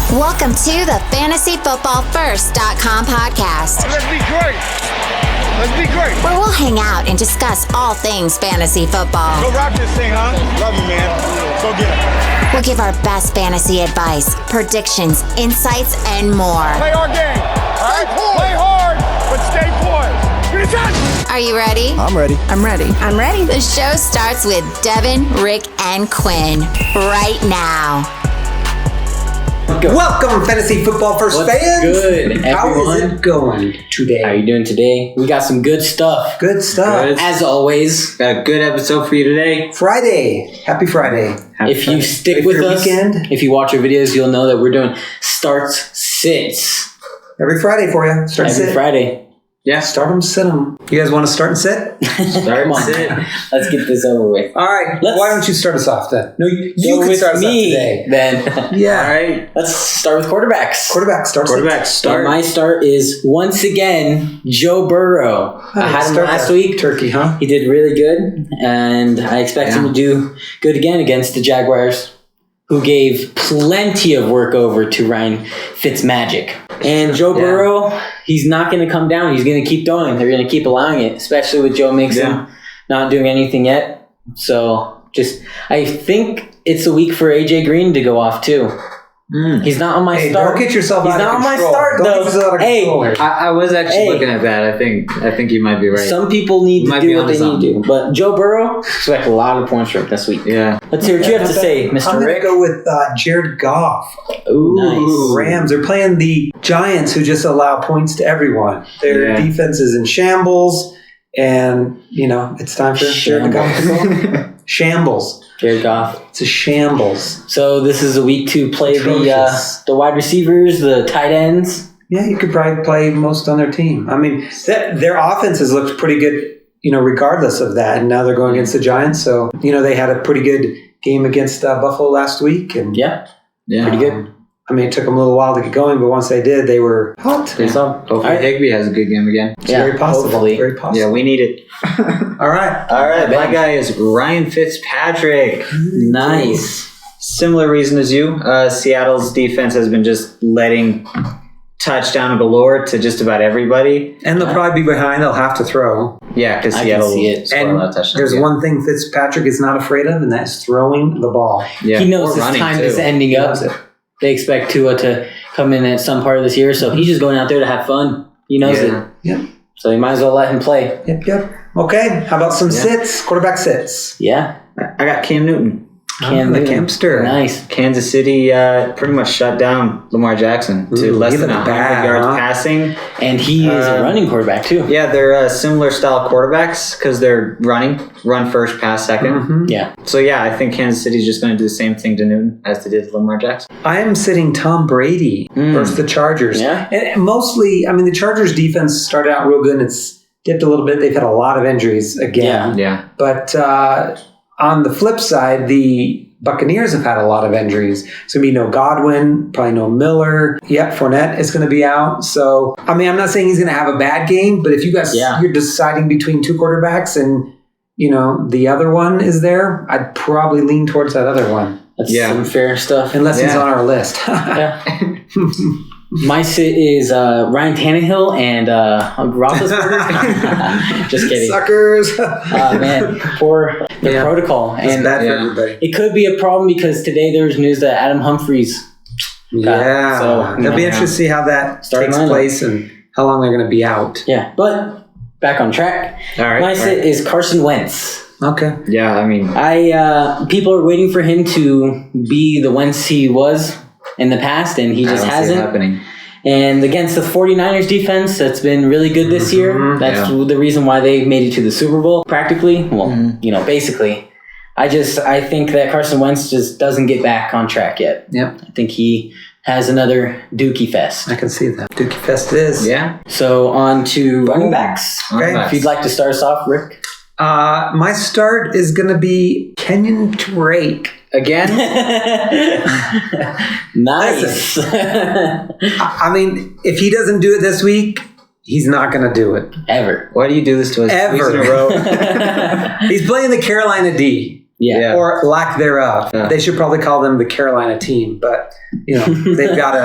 Welcome to the FantasyFootballFirst.com podcast. Let's be great. Let's be great. Where we'll hang out and discuss all things fantasy football. Go rock this thing, huh? Love you, man. Go get it. We'll give our best fantasy advice, predictions, insights, and more. Play our game. All right? Play hard, but stay poised. Get it done. Are you ready? I'm ready. I'm ready. I'm ready. The show starts with Devin, Rick, and Quinn right now. Welcome, Fantasy Football First What's fans. good, everyone? How is it going today? How are you doing today? We got some good stuff. Good stuff. Good. As always, Got a good episode for you today. Friday. Happy Friday. if you stick with us, if you watch our videos, you'll know that we're doing starts, sits Every Friday for you. Start and every sit. Friday. Yeah. Start them, sit them. You guys want to start and sit? Come on, sit. let's get this over with. All right. Why don't you start us off then? No, you Go can with start us off me today. then. Yeah. All right. Let's start with quarterbacks. Quarterback. Start. Quarterback, And start. my start is once again Joe Burrow. I had him last week. Turkey, huh? He did really good, and I expect him to do good again against the Jaguars, who gave plenty of work over to Ryan Fitzmagic. And Joe Burrow, he's not going to come down. He's going to keep throwing. They're going to keep allowing it, especially with Joe Mixon not doing anything yet. So I think it's a week for AJ Green to go off too. He's not on my start. Don't get yourself He's out not of on my control. start, Don't though. get yourself out of Hey, control here. I was actually looking at that. I think you might be right. Some people need to Might do be what they onto need to do. But Joe Burrow, expect a lot of points from this week. Yeah. Let's hear what you have to say, Mr. I'm going Rick. to go with Jared Goff. Ooh, nice. Rams are playing the Giants, who just allow points to everyone. Their defense is in shambles, and it's time for Jared Goff to go. Shambles. Jared Goff. It's a shambles. So this is a week to play Atrocious. the wide receivers, the tight ends. Yeah, you could probably play most on their team. I mean, their offense has looked pretty good, regardless of that. And now they're going against the Giants, so they had a pretty good game against Buffalo last week, and Yeah, Yeah. pretty good. I mean, it took them a little while to get going, but once they did, they were hot. Pretty solid. Hopefully All right. Higbee has a good game again. It's very possible. hopefully. Very possible. Yeah, we need it. All right. All right. My Ben. guy is Ryan Fitzpatrick. Nice. Similar reason as you. Seattle's defense has been just letting touchdown galore to just about everybody. And they'll probably be behind. They'll have to throw. Yeah, because I can Seattle see it. scored a lot of And touchdowns. there's one thing Fitzpatrick is not afraid of, and that's throwing the ball. Yeah. He knows or his running, time too. is ending up. knows it. They expect Tua to come in at some part of this year, so he's just going out there to have fun. He knows it. Yep. So you might as well let him play. Yep. Okay. How about some sits? Quarterback sits. Yeah. I got Cam Newton. Cam the Newton. Campster. Nice. Kansas City pretty much shut down Lamar Jackson to Ooh, less give than it 100 bad, yards huh? passing. And he is a running quarterback too. Yeah, they're similar style quarterbacks because they're run first, pass second. Mm-hmm. Yeah. So yeah, I think Kansas City's just going to do the same thing to Newton as they did to Lamar Jackson. I am sitting Tom Brady versus the Chargers. Yeah. And mostly, I mean, the Chargers defense started out real good, and it's dipped a little bit. They've had a lot of injuries again. Yeah. But on the flip side, the Buccaneers have had a lot of injuries. So, no Godwin, probably no Miller. Yep, Fournette is going to be out. So, I mean, I'm not saying he's going to have a bad game, but if you guys, you're deciding between two quarterbacks and, the other one is there, I'd probably lean towards that other one. That's some fair stuff. Unless he's on our list. Yeah. My sit is Ryan Tannehill and Roethlisberger. Just kidding. Suckers. Man, for the protocol. It's And bad for everybody. it could be a problem because today there was news that Adam Humphries Yeah. So, It'll be interesting to see how that Starting takes lineup. place and how long they're going to be out. Yeah, but back on track. All right. My sit is Carson Wentz. Okay. Yeah, I mean, People are waiting for him to be the Wentz he was in the past, and he just I don't see it hasn't. happening. And against the 49ers defense, that's been really good this year. That's the reason why they made it to the Super Bowl, practically. Well, basically. I think that Carson Wentz just doesn't get back on track yet. Yep. I think he has another Dookie Fest. I can see that. Dookie Fest it is. Yeah. So on to running backs. Okay. If you'd like to start us off, Rick. My start is going to be Kenyon Drake. Again? Nice. I mean, if he doesn't do it this week, he's not going to do it. Ever. Why do you do this to us Ever. weeks in a row? He's playing the Carolina D. Yeah. Or lack thereof. They should probably call them the Carolina team, but they've got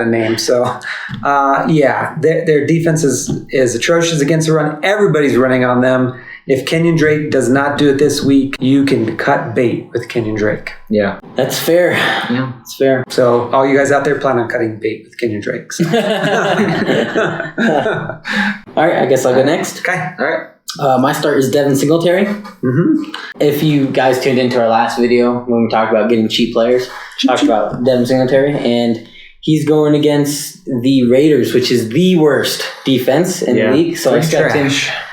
a name. So their defense is atrocious against the run. Everybody's running on them. If Kenyon Drake does not do it this week, you can cut bait with Kenyon Drake. Yeah. That's fair. Yeah. It's fair. So all you guys out there plan on cutting bait with Kenyon Drake. So. All right, I guess I'll go next. Okay. All right. My start is Devin Singletary. Mm-hmm. If you guys tuned into our last video when we talked about getting cheap players, talked about Devin Singletary, and he's going against the Raiders, which is the worst defense in the league. So I expect him.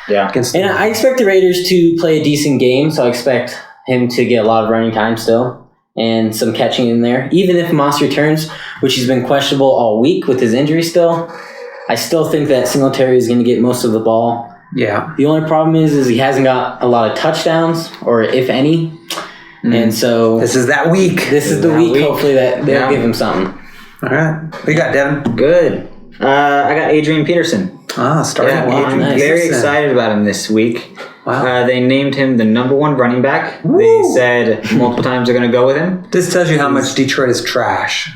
Yeah. And I expect the Raiders to play a decent game, so I expect him to get a lot of running time still and some catching in there. Even if Moss returns, which he's been questionable all week with his injury still, I still think that Singletary is going to get most of the ball. Yeah. The only problem is he hasn't got a lot of touchdowns, or if any. And so This is that week. this is the week, hopefully, that they'll give him something. All right. What you got, Devin? Good. I got Adrian Peterson. Starting with wow, Adrian nice. Very Peterson. excited about him this week. Wow. They named him the number 1 running back. Woo. They said multiple times they're going to go with him. This tells you how much Detroit is trash.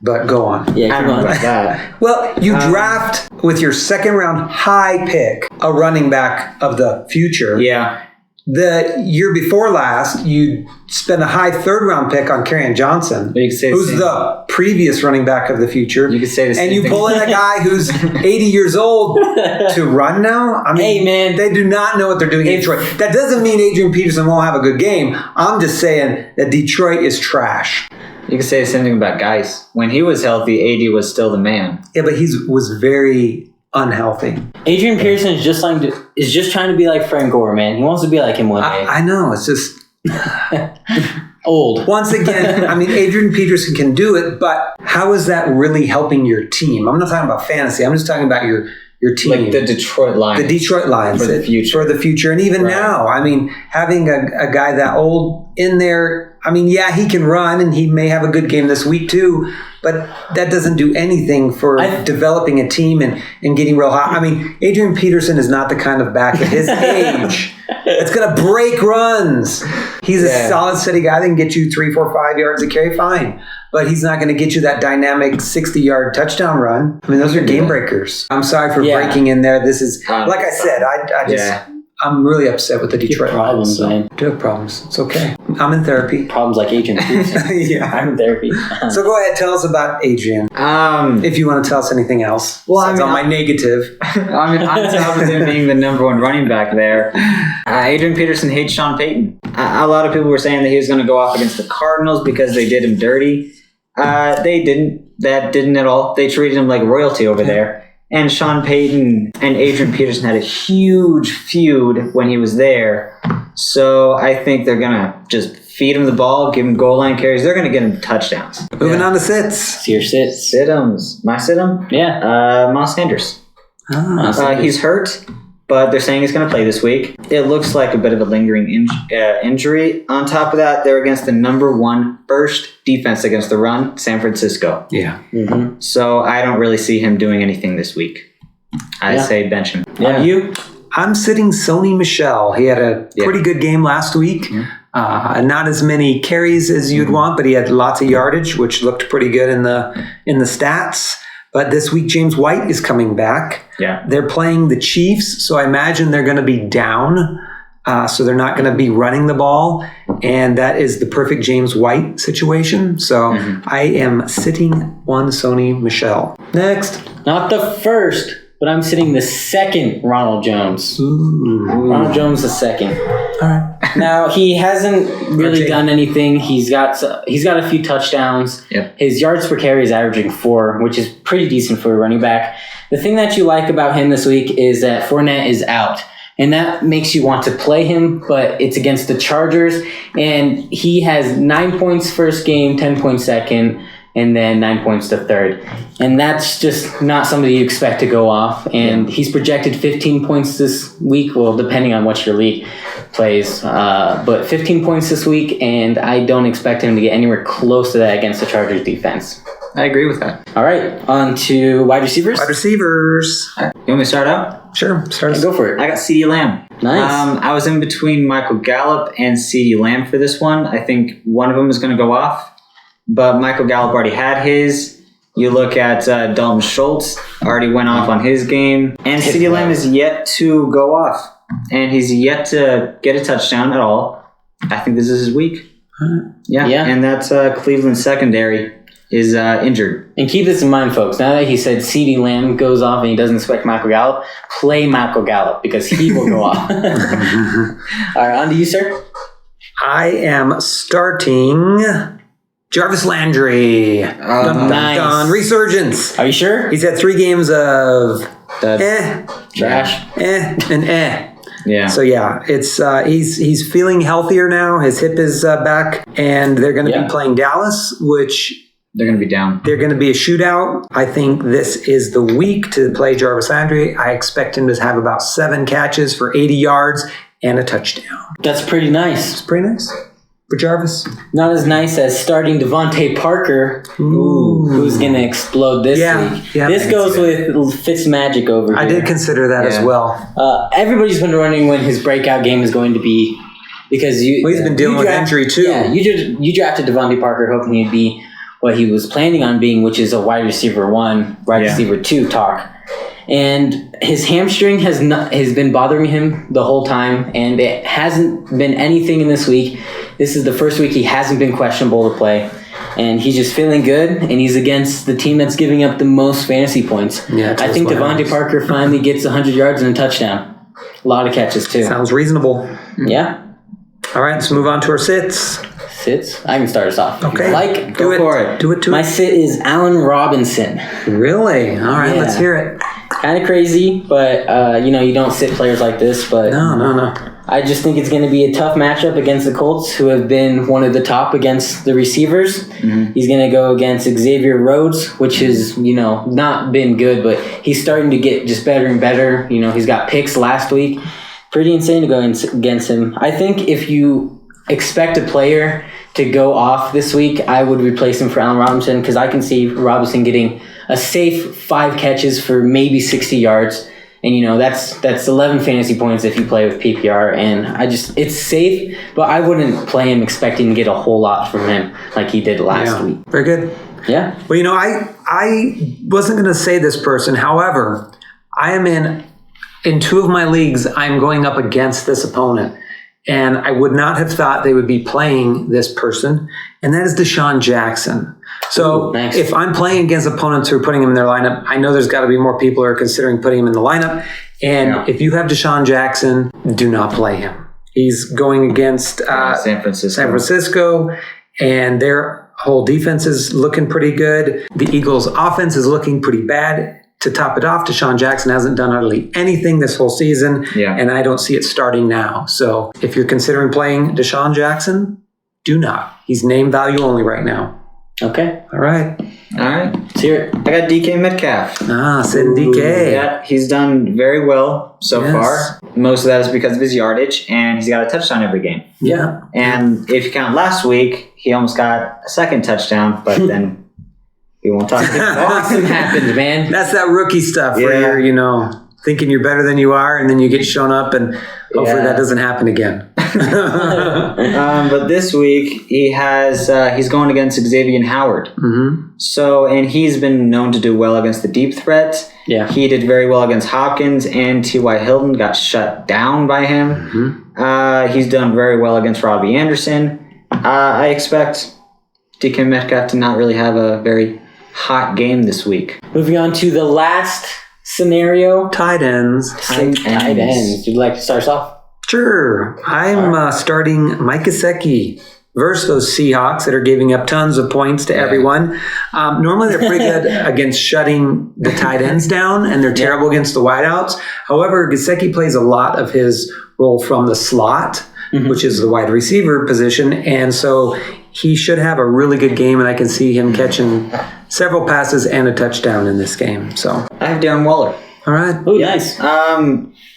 But go on. Yeah, I come don't know on. about that. Well, you draft with your second round high pick a running back of the future. Yeah. The year before last, you spent a high third round pick on Kerryon Johnson, You could say the who's same. the previous running back of the future. You could say the same And you thing. pull in a guy who's 80 years old to run now. I mean, Hey, man. they do not know what they're doing in Detroit. That doesn't mean Adrian Peterson won't have a good game. I'm just saying that Detroit is trash. You could say the same thing about Geis. When he was healthy, AD was still the man. Yeah, but he was very unhealthy. Adrian Peterson is just trying to be like Frank Gore, man. He wants to be like him one day. I know. It's just... Old. Once again, I mean, Adrian Peterson can do it, but how is that really helping your team? I'm not talking about fantasy. I'm just talking about your team. Like the Detroit Lions. The Detroit Lions. For the future. For the future. And even Right. now, I mean, having a guy that old in there, I mean, yeah, he can run and he may have a good game this week too, but that doesn't do anything for developing a team and getting real hot. I mean, Adrian Peterson is not the kind of back at his age that's going to break runs. He's a solid, steady guy that can get you 3, 4, 5 yards a carry, fine. But he's not going to get you that dynamic 60-yard touchdown run. I mean, those are game breakers. I'm sorry for breaking in there. This is, like I said, I just... I'm really upset with the Detroit problems, Lions. man. Do have problems. It's okay. I'm in therapy. Problems like Adrian Peterson. Yeah. I'm in therapy. So go ahead, tell us about Adrian. If you want to tell us anything else. Well, I Besides mean, all my negative. I mean, on top of him being the number 1 running back there, Adrian Peterson hates Sean Payton. A lot of people were saying that he was going to go off against the Cardinals because they did him dirty. They didn't. That didn't at all. They treated him like royalty over there. And Sean Payton and Adrian Peterson had a huge feud when he was there. So I think they're going to just feed him the ball, give him goal line carries. They're going to get him touchdowns. Moving on to sits. See your sits. Sit-ems. My sit-em? Yeah. Miles Sanders. Ah. He's hurt, but they're saying he's going to play this week. It looks like a bit of a lingering injury. On top of that, they're against the number 1 first defense against the run, San Francisco. Yeah. Mm-hmm. So I don't really see him doing anything this week. I say bench him. Yeah. You? I'm sitting Sony Michel. He had a pretty good game last week. Not as many carries as you'd want, but he had lots of yardage, which looked pretty good in the stats. But this week, James White is coming back. Yeah. They're playing the Chiefs, so I imagine they're going to be down. So they're not going to be running the ball. And that is the perfect James White situation. So I am sitting one Sony Michel. Next. Not the first, but I'm sitting the second Ronald Jones. Ooh. Ronald Jones the second. All right. Now, he hasn't really done anything. He's got a few touchdowns. Yep. His yards per carry is averaging 4, which is pretty decent for a running back. The thing that you like about him this week is that Fournette is out. And that makes you want to play him, but it's against the Chargers. And he has 9 points first game, 10 points second, and then 9 points the third. And that's just not somebody you expect to go off. And he's projected 15 points this week, well, depending on what your league plays. But 15 points this week, and I don't expect him to get anywhere close to that against the Chargers defense. I agree with that. All right, on to wide receivers. Wide receivers. want me to start out? Sure, start. Go for it. I got CeeDee Lamb. Nice. I was in between Michael Gallup and CeeDee Lamb for this one. I think one of them is going to go off, but Michael Gallup already had his. You look at Dalton Schultz, already went off on his game, and CeeDee Lamb is yet to go off, and he's yet to get a touchdown at all. I think this is his week. Yeah, and that's Cleveland's secondary is injured. And keep this in mind, folks. Now that he said CeeDee Lamb goes off and he doesn't expect Michael Gallup, play Michael Gallup because he will go off. All right, on to you, sir. I am starting Jarvis Landry. Nice. Resurgence. Are you sure? He's had 3 games of Trash. and Yeah. So yeah, it's he's feeling healthier now. His hip is back, and they're going to be playing Dallas, which They're going to be down. they're going to be a shootout. I think this is the week to play Jarvis Landry. I expect him to have about 7 catches for 80 yards and a touchdown. That's pretty nice. It's pretty nice for Jarvis. Not as nice as starting Devontae Parker, who's going to explode this week. Yeah, This goes with Fitzmagic over here. I did consider that as well. Everybody's been wondering when his breakout game is going to be because He's been dealing with injury too. Yeah, you drafted Devontae Parker hoping he'd be what he was planning on being, which is a wide receiver 1, wide receiver 2 talk. And his hamstring has been bothering him the whole time, and it hasn't been anything in this week. This is the first week he hasn't been questionable to play, and he's just feeling good, and he's against the team that's giving up the most fantasy points. Yeah, I think Devontae Parker finally gets 100 yards and a touchdown. A lot of catches, too. Sounds reasonable. Yeah. All right, let's move on to our sits. Sits? I can start us off. Okay. Go for it. Do it. My sit is Allen Robinson. Really? All right, let's hear it. Kind of crazy, but, you don't sit players like this. But No. I just think it's going to be a tough matchup against the Colts, who have been one of the top against the receivers. Mm-hmm. He's going to go against Xavier Rhodes, which has, not been good, but he's starting to get just better and better. He's got picks last week. Pretty insane to go against him. I think if you expect a player to go off this week, I would replace him for Allen Robinson because I can see Robinson getting a safe 5 catches for maybe 60 yards. And, that's 11 fantasy points if you play with PPR. And it's safe, but I wouldn't play him expecting to get a whole lot from him like he did last week. Very good. Yeah. Well, I wasn't going to say this person. However, I am in 2 of my leagues, I'm going up against this opponent. And I would not have thought they would be playing this person, and that is Desean Jackson. So if I'm playing against opponents who are putting him in their lineup, I know there's got to be more people who are considering putting him in the lineup. And if you have Desean Jackson, do not play him. He's going against San Francisco, and their whole defense is looking pretty good. The Eagles' offense is looking pretty bad. To top it off, Desean Jackson hasn't done hardly anything this whole season, and I don't see it starting now. So if you're considering playing Desean Jackson, do not. He's name value only right now. Okay. All right. Let's hear it. I got DK Metcalf. Sitting DK. Yeah, he's done very well so far. Most of that is because of his yardage, and he's got a touchdown every game. Yeah. And if you count last week, he almost got a second touchdown, but then... We won't talk about Awesome happened, man. That's that rookie stuff where you're, thinking you're better than you are, and then you get shown up, and hopefully that doesn't happen again. But this week, he's going against Xavier Howard. Mm-hmm. So, and he's been known to do well against the deep threats. Yeah. He did very well against Hopkins, and T.Y. Hilton got shut down by him. Mm-hmm. He's done very well against Robbie Anderson. I expect DK Metcalf to not really have a very hot game this week. Moving on to the last scenario. Tight ends. Tight ends. Would you like to start us off? Sure. I'm starting Mike Gesicki versus those Seahawks that are giving up tons of points to everyone. Normally they're pretty good against shutting the tight ends down, and they're terrible against the wideouts. However, Gesicki plays a lot of his role from the slot, which is the wide receiver position, and so he should have a really good game, and I can see him catching several passes and a touchdown in this game. So I have Darren Waller. All right. Oh, nice.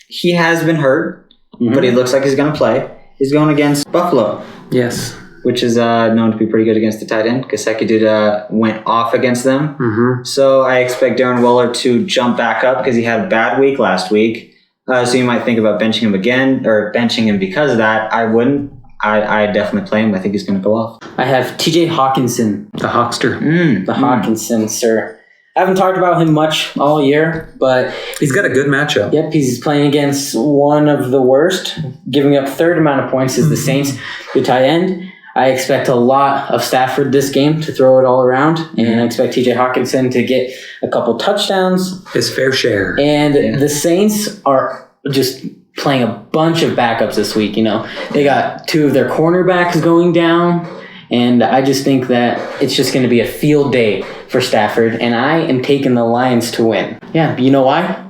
He has been hurt, but he looks like he's going to play. He's going against Buffalo. Yes. which is known to be pretty good against the tight end. Gesicki went off against them. Mm-hmm. So I expect Darren Waller to jump back up because he had a bad week last week. So you might think about benching him again or benching him because of that. I wouldn't. I definitely play him. I think he's going to go off. I have TJ Hawkinson. The Hawkster. The Hawkinson, sir. I haven't talked about him much all year, but... He's got a good matchup. Yep, he's playing against one of the worst. Giving up third amount of points is the Saints, the tight end. I expect a lot of Stafford this game to throw it all around, and I expect TJ Hawkinson to get a couple touchdowns. His fair share. And the Saints are just playing a bunch of backups this week. You know, they got 2 of their cornerbacks going down, and I just think that it's just going to be a field day for Stafford, and I am taking the Lions to win. Yeah, you know why?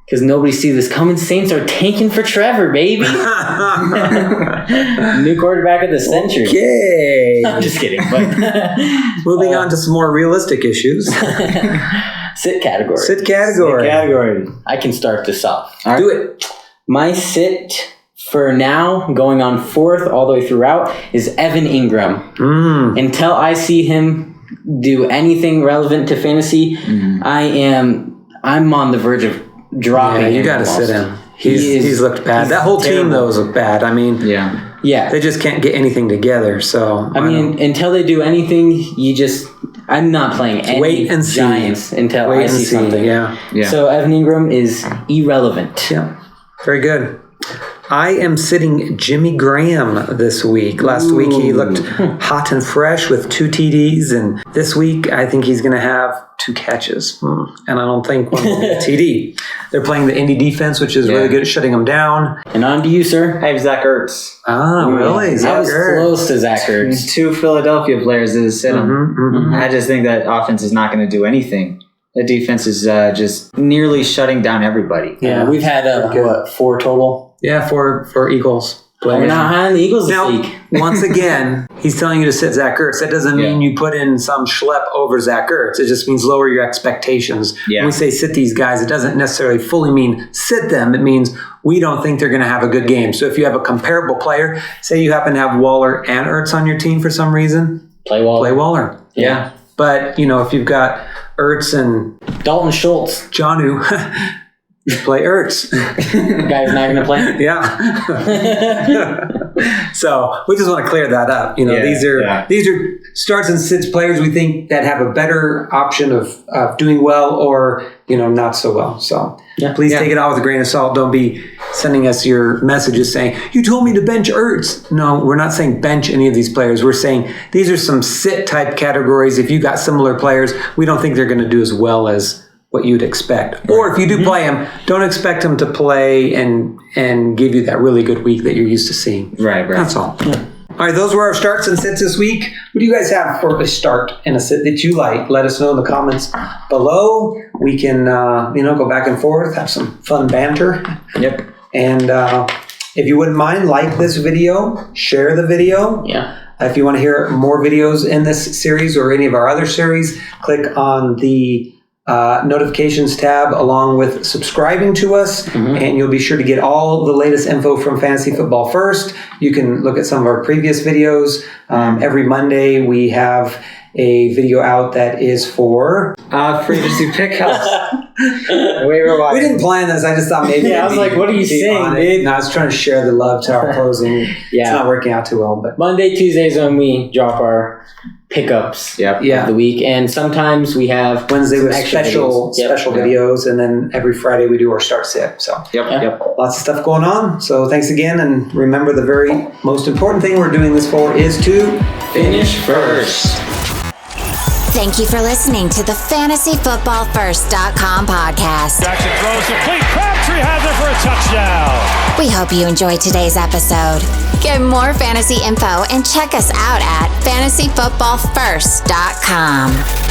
Because nobody sees this coming. Saints are tanking for Trevor, baby. New quarterback of the century. Okay. I'm just kidding. But moving on to some more realistic issues. Sit category. Sit category. I can start this off. Right. Do it. My sit for now, going on 4th all the way throughout, is Evan Ingram. Until I see him do anything relevant to fantasy, I'm on the verge of dropping. Yeah, you got to sit him. He's looked bad. That whole team though has looked bad. I mean, yeah, they just can't get anything together. So I mean, until they do anything, I'm not playing any wait and see. Giants until I see something. Yeah. So Evan Ingram is irrelevant. Yeah, very good. I am sitting Jimmy Graham this week. Last week he looked hot and fresh with 2 TDs, and this week I think he's going to have 2 catches. And I don't think one will be a TD. They're playing the Indy defense, which is really good at shutting them down. And on to you, sir. I have Zach Ertz. Ah, really? I was close to Zach Ertz. 2 Philadelphia players that sit him. I just think that offense is not going to do anything. The defense is just nearly shutting down everybody. Yeah, we've had 4 total. Yeah, for Eagles. We're not high on the Eagles this now, week. Once again, he's telling you to sit Zach Ertz. That doesn't mean you put in some schlep over Zach Ertz. It just means lower your expectations. Yeah. When we say sit these guys, it doesn't necessarily fully mean sit them. It means we don't think they're going to have a good game. So if you have a comparable player, say you happen to have Waller and Ertz on your team for some reason, play Waller. Yeah. But, if you've got Ertz and Dalton Schultz, Jonnu, play Ertz. Guy's not going to play. Yeah. So we just want to clear that up. These are starts and sits players we think that have a better option of doing well or not so well. So please take it out with a grain of salt. Don't be sending us your messages saying you told me to bench Ertz. No, we're not saying bench any of these players. We're saying these are some sit type categories. If you got similar players, we don't think they're going to do as well as what you'd expect. Or if you do play him, don't expect him to play and give you that really good week that you're used to seeing. Right. That's all. Yeah. All right, those were our starts and sits this week. What do you guys have for a start and a sit that you like? Let us know in the comments below. We can, go back and forth, have some fun banter. Yep. And if you wouldn't mind, like this video, share the video. Yeah. If you want to hear more videos in this series or any of our other series, click on the notifications tab along with subscribing to us, and you'll be sure to get all the latest info from Fantasy Football First. You can look at some of our previous videos. Every Monday we have a video out that is for free to see pickups. We didn't plan this. I just thought maybe. I was like, "What are you saying, dude?" No, I was trying to share the love to our closing. It's not working out too well, but Monday, Tuesdays when we drop our pickups of the week, and sometimes we have Wednesday with special videos, and then every Friday we do our start sit. So lots of stuff going on. So thanks again, and remember the very most important thing we're doing this for is to finish first. Thank you for listening to the FantasyFootballFirst.com podcast. Jackson throws complete. Crabtree has it for a touchdown. We hope you enjoyed today's episode. Get more fantasy info and check us out at FantasyFootballFirst.com.